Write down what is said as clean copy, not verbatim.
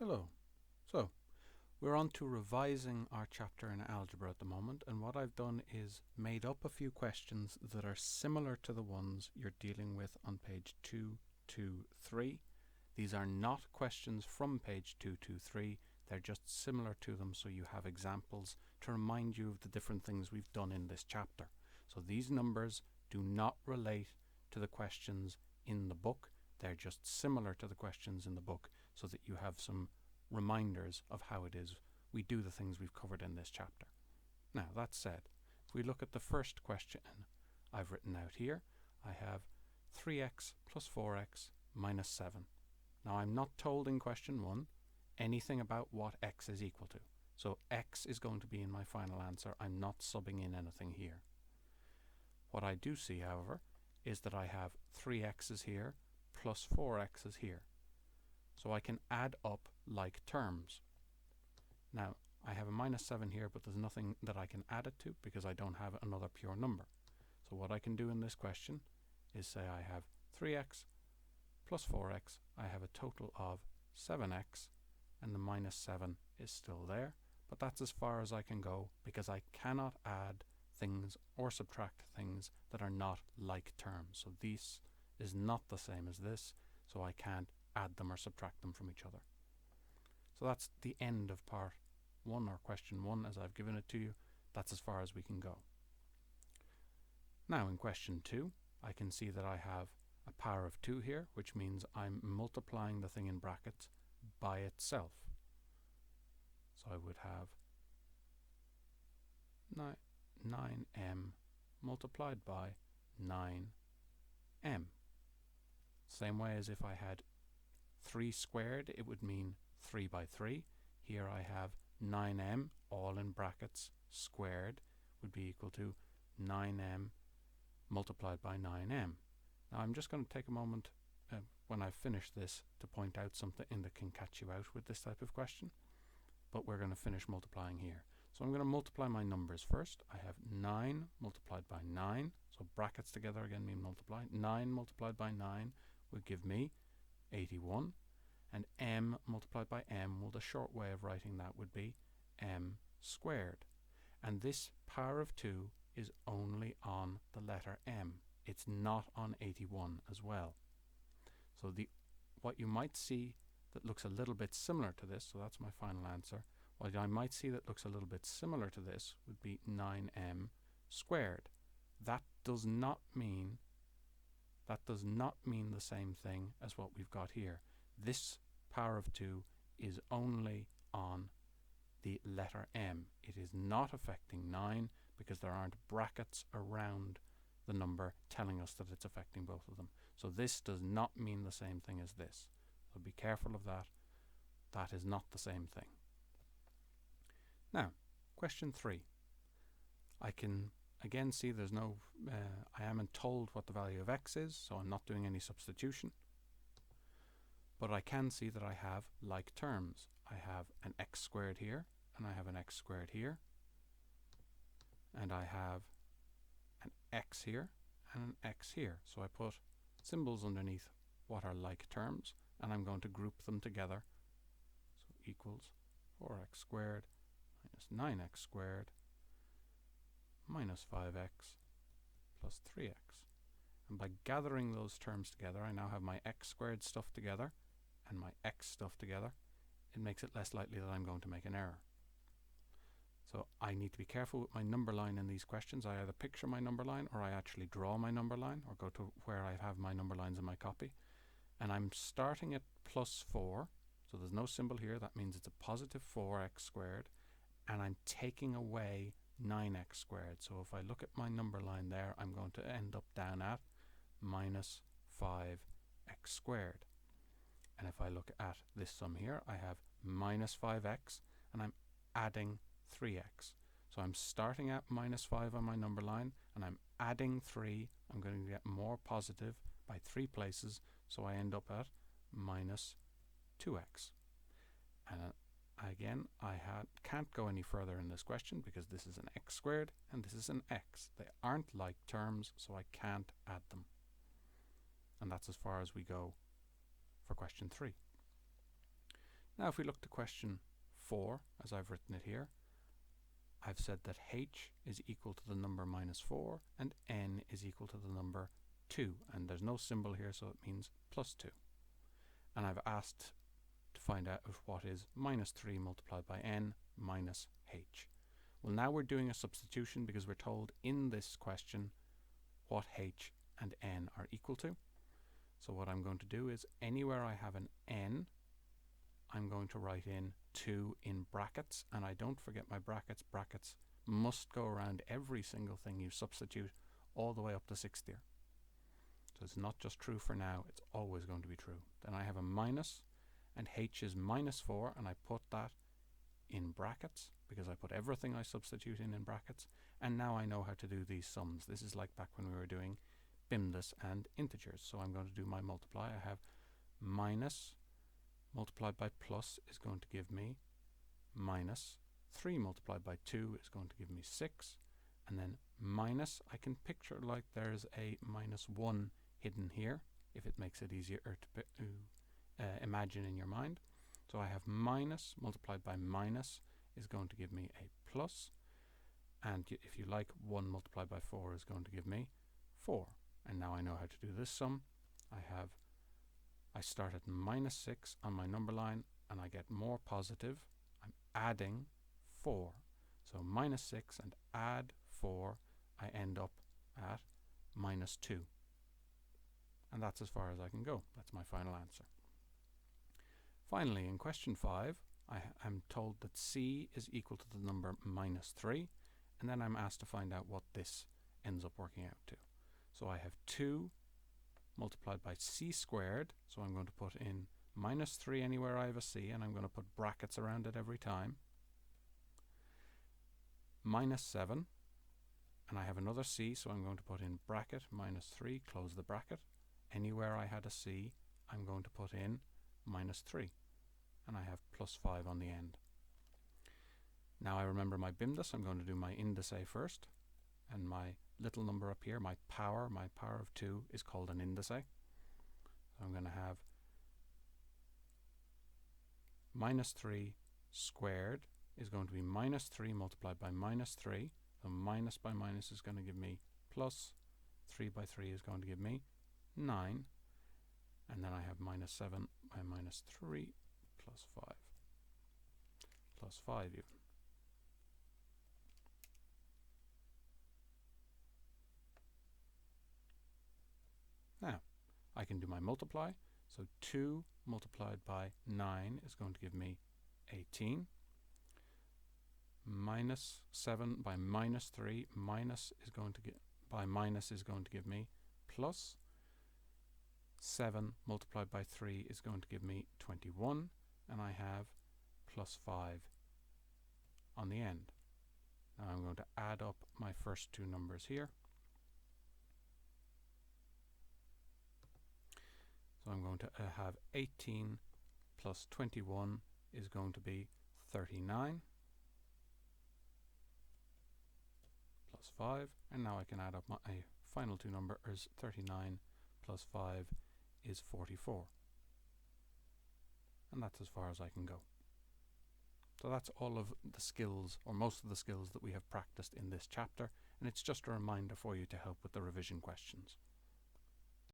Hello. So, we're on to revising our chapter in algebra at the moment, and what I've done is made up a few questions that are similar to the ones you're dealing with on page 223. These are not questions from page 223, they're just similar to them, so you have examples to remind you of the different things we've done in this chapter. So these numbers do not relate to the questions in the book, they're just similar to the questions in the book, so that you have some reminders of how it is we do the things we've covered in this chapter. Now, that said, if we look at the first question I've written out here, I have 3x plus 4x minus 7. Now, I'm not told in question 1 anything about what x is equal to. So x is going to be in my final answer. I'm not subbing in anything here. What I do see, however, is that I have 3x's here plus 4x's here. So I can add up like terms. Now, I have a minus 7 here, but there's nothing that I can add it to because I don't have another pure number. So what I can do in this question is say I have 3x plus 4x. I have a total of 7x, and the minus 7 is still there. But that's as far as I can go because I cannot add things or subtract things that are not like terms. So this is not the same as this, so I can't add them or subtract them from each other. So that's the end of part 1 or question 1 as I've given it to you. That's as far as we can go. Now in question 2, I can see that I have a power of 2 here, which means I'm multiplying the thing in brackets by itself. So I would have 9m multiplied by 9m. Same way as if I had 3 squared, it would mean 3 by 3. Here I have 9m, all in brackets, squared, would be equal to 9m multiplied by 9m. Now I'm just going to take a moment when I finish this to point out something that can catch you out with this type of question. But we're going to finish multiplying here. So I'm going to multiply my numbers first. I have 9 multiplied by 9. So brackets together again mean multiply. 9 multiplied by 9 would give me 81. And m multiplied by m, well, the short way of writing that would be m squared. And this power of 2 is only on the letter m. It's not on 81 as well. So what you might see that looks a little bit similar to this, so that's my final answer, what I might see that looks a little bit similar to this would be 9m squared. That does not mean the same thing as what we've got here. This power of 2 is only on the letter m. It is not affecting 9 because there aren't brackets around the number telling us that it's affecting both of them. So this does not mean the same thing as this. So be careful of that. That is not the same thing. Now, question 3. I can again see there's no, I haven't told what the value of x is, so I'm not doing any substitution. But I can see that I have like terms. I have an x squared here, and I have an x squared here. And I have an x here, and an x here. So I put symbols underneath what are like terms, and I'm going to group them together. So equals 4x squared minus 9x squared minus 5x plus 3x. And by gathering those terms together, I now have my x squared stuff together and my x stuff together. It makes it less likely that I'm going to make an error. So I need to be careful with my number line in these questions. I either picture my number line or I actually draw my number line or go to where I have my number lines in my copy. And I'm starting at plus 4. So there's no symbol here. That means it's a positive 4x squared. And I'm taking away 9x squared. So if I look at my number line there, I'm going to end up down at minus 5x squared. And if I look at this sum here, I have minus 5x, and I'm adding 3x. So I'm starting at minus 5 on my number line, and I'm adding 3. I'm going to get more positive by 3 places, so I end up at minus 2x. And again, I can't go any further in this question because this is an x squared and this is an x. They aren't like terms, so I can't add them. And that's as far as we go for question 3. Now if we look to question 4, as I've written it here, I've said that h is equal to the number minus 4 and n is equal to the number 2, and there's no symbol here, so it means plus 2. And I've asked to find out what is minus 3 multiplied by n minus h. Well, now we're doing a substitution because we're told in this question what h and n are equal to. So what I'm going to do is anywhere I have an n, I'm going to write in 2 in brackets, and I don't forget my brackets. Brackets must go around every single thing you substitute all the way up to 6th year. So it's not just true for now, it's always going to be true. Then I have a minus, and h is minus 4, and I put that in brackets because I put everything I substitute in brackets, and now I know how to do these sums. This is like back when we were doing BIMDAS and integers. So I'm going to do my multiply. I have minus multiplied by plus is going to give me minus 3 multiplied by 2 is going to give me 6, and then minus, I can picture like there's a minus 1 hidden here if it makes it easier to imagine in your mind. So I have minus multiplied by minus is going to give me a plus, and if you like, 1 multiplied by 4 is going to give me 4. And now I know how to do this sum. I start at minus 6 on my number line, and I get more positive. I'm adding 4. So minus 6 and add 4, I end up at minus 2. And that's as far as I can go. That's my final answer. Finally, in question 5, I am told that c is equal to the number minus 3, and then I'm asked to find out what this ends up working out to. So I have 2 multiplied by c squared, so I'm going to put in minus 3 anywhere I have a c, and I'm going to put brackets around it every time, minus 7, and I have another c, so I'm going to put in bracket minus 3, close the bracket. Anywhere I had a c, I'm going to put in minus 3, and I have plus 5 on the end. Now I remember my BIMDAS. I'm going to do my indice first, and my little number up here, my power of 2 is called an indice. So I'm going to have minus 3 squared is going to be minus 3 multiplied by minus 3. So minus by minus is going to give me plus, 3 by 3 is going to give me 9. And then I have minus 7 by minus 3 plus 5. Plus 5 even. Now, I can do my multiply. So 2 multiplied by 9 is going to give me 18. Minus 7 by minus 3, minus is going to give me plus. 7 multiplied by 3 is going to give me 21, and I have plus 5 on the end. Now I'm going to add up my first two numbers here. So I'm going to have 18 plus 21 is going to be 39 plus 5, and now I can add up my final two numbers. 39 plus 5 is 44, and that's as far as I can go. So that's all of the skills, or most of the skills, that we have practiced in this chapter, and it's just a reminder for you to help with the revision questions.